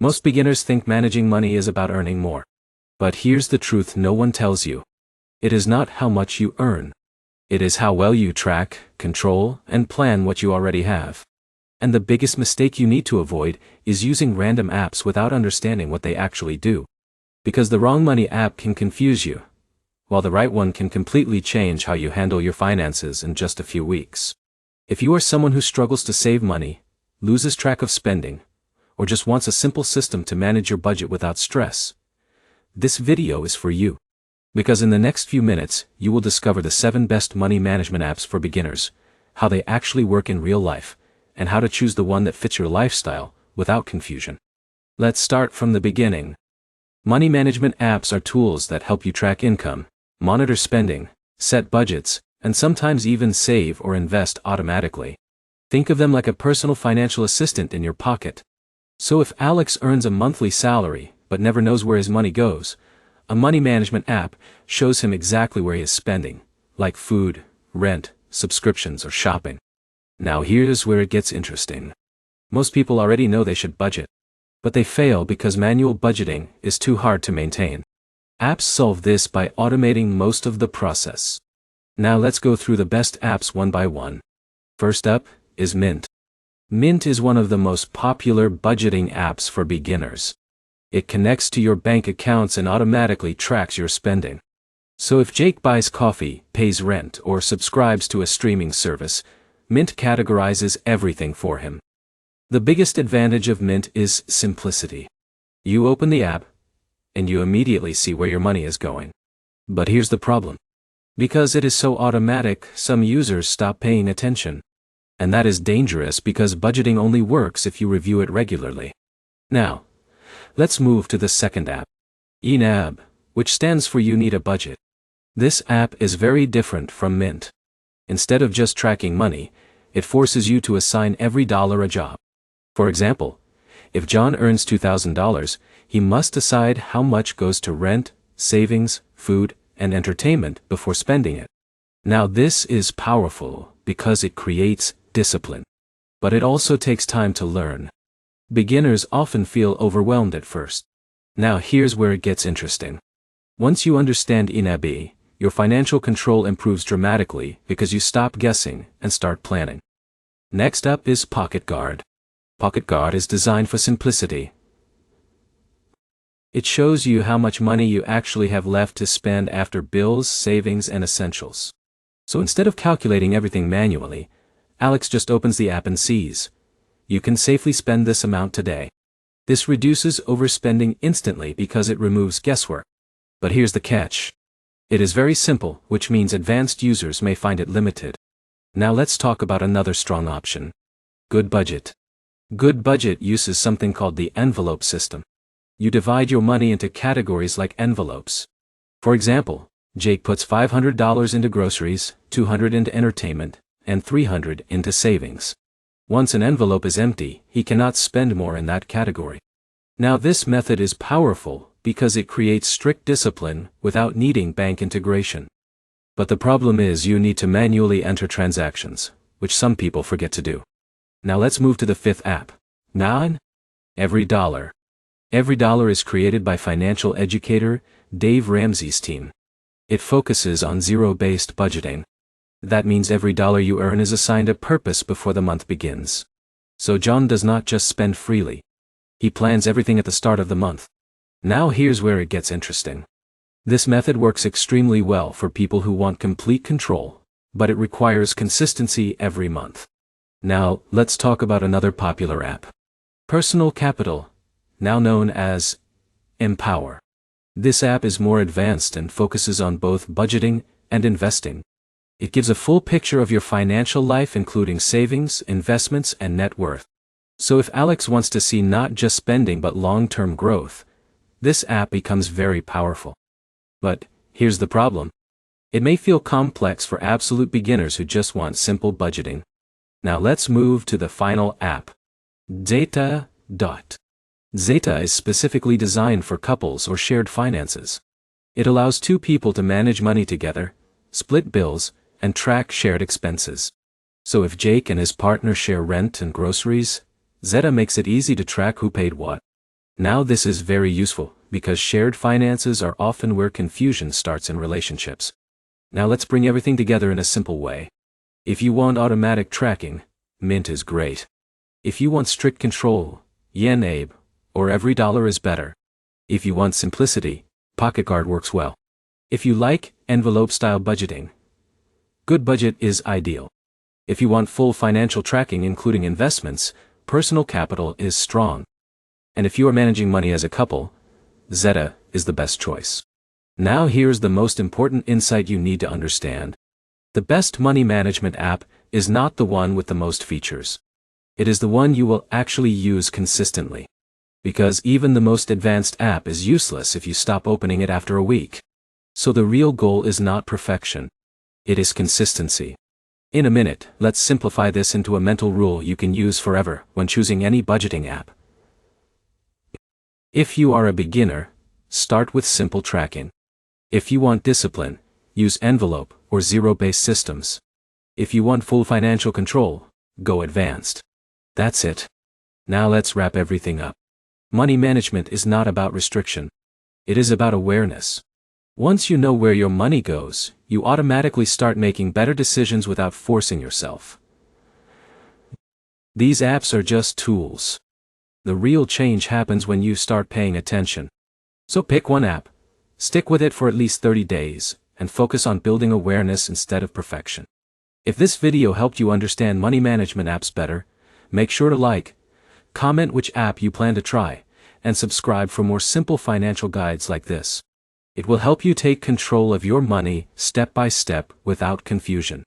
Most beginners think managing money is about earning more. But here's the truth no one tells you. It is not how much you earn. It is how well you track, control, and plan what you already have. And the biggest mistake you need to avoid is using random apps without understanding what they actually do. Because the wrong money app can confuse you, while the right one can completely change how you handle your finances in just a few weeks. If you are someone who struggles to save money, loses track of spending, or just wants a simple system to manage your budget without stress, this video is for you. Because in the next few minutes, you will discover the 7 best money management apps for beginners, how they actually work in real life, and how to choose the one that fits your lifestyle without confusion. Let's start from the beginning. Money management apps are tools that help you track income, monitor spending, set budgets, and sometimes even save or invest automatically. Think of them like a personal financial assistant in your pocket. So if Alex earns a monthly salary but never knows where his money goes, a money management app shows him exactly where he is spending, like food, rent, subscriptions, or shopping. Now here's where it gets interesting. Most people already know they should budget, but they fail because manual budgeting is too hard to maintain. Apps solve this by automating most of the process. Now let's go through the best apps one by one. First up is Mint. Mint is one of the most popular budgeting apps for beginners. It connects to your bank accounts and automatically tracks your spending. So if Jake buys coffee, pays rent, or subscribes to a streaming service, Mint categorizes everything for him. The biggest advantage of Mint is simplicity. You open the app, and you immediately see where your money is going. But here's the problem. Because it is so automatic, some users stop paying attention. And that is dangerous because budgeting only works if you review it regularly. Now, let's move to the second app, YNAB, which stands for You Need a Budget. This app is very different from Mint. Instead of just tracking money, it forces you to assign every dollar a job. For example, if John earns $2,000, he must decide how much goes to rent, savings, food, and entertainment before spending it. Now this is powerful because it creates discipline. But it also takes time to learn. Beginners often feel overwhelmed at first. Now here's where it gets interesting. Once you understand YNAB, your financial control improves dramatically because you stop guessing and start planning. Next up is Pocket Guard. Pocket Guard is designed for simplicity. It shows you how much money you actually have left to spend after bills, savings, and essentials. So instead of calculating everything manually, Alex just opens the app and sees, you can safely spend this amount today. This reduces overspending instantly because it removes guesswork. But here's the catch. It is very simple, which means advanced users may find it limited. Now let's talk about another strong option. Good Budget. Good Budget uses something called the envelope system. You divide your money into categories like envelopes. For example, Jake puts $500 into groceries, $200 into entertainment, and $300 into savings. Once an envelope is empty, he cannot spend more in that category. Now this method is powerful because it creates strict discipline without needing bank integration. But the problem is you need to manually enter transactions, which some people forget to do. Now let's move to the fifth app. 9. Every Dollar. Every Dollar is created by financial educator Dave Ramsey's team. It focuses on zero-based budgeting. That means every dollar you earn is assigned a purpose before the month begins. So John does not just spend freely. He plans everything at the start of the month. Now here's where it gets interesting. This method works extremely well for people who want complete control, but it requires consistency every month. Now, let's talk about another popular app. Personal Capital, now known as Empower. This app is more advanced and focuses on both budgeting and investing. It gives a full picture of your financial life including savings, investments, and net worth. So if Alex wants to see not just spending but long-term growth, this app becomes very powerful. But here's the problem. It may feel complex for absolute beginners who just want simple budgeting. Now let's move to the final app. Zeta. Zeta is specifically designed for couples or shared finances. It allows two people to manage money together, split bills, and track shared expenses. So if Jake and his partner share rent and groceries, Zeta makes it easy to track who paid what. Now this is very useful, because shared finances are often where confusion starts in relationships. Now let's bring everything together in a simple way. If you want automatic tracking, Mint is great. If you want strict control, Yenabe, or every dollar is better. If you want simplicity, Pocket Guard works well. If you like envelope-style budgeting, Good Budget is ideal. If you want full financial tracking including investments, Personal Capital is strong. And if you are managing money as a couple, Zetta is the best choice. Now here's the most important insight you need to understand. The best money management app is not the one with the most features. It is the one you will actually use consistently. Because even the most advanced app is useless if you stop opening it after a week. So the real goal is not perfection. It is consistency. In a minute, let's simplify this into a mental rule you can use forever when choosing any budgeting app. If you are a beginner, start with simple tracking. If you want discipline, use envelope or zero-based systems. If you want full financial control, go advanced. That's it. Now let's wrap everything up. Money management is not about restriction. It is about awareness. Once you know where your money goes, you automatically start making better decisions without forcing yourself. These apps are just tools. The real change happens when you start paying attention. So pick one app, stick with it for at least 30 days, and focus on building awareness instead of perfection. If this video helped you understand money management apps better, make sure to like, comment which app you plan to try, and subscribe for more simple financial guides like this. It will help you take control of your money step by step without confusion.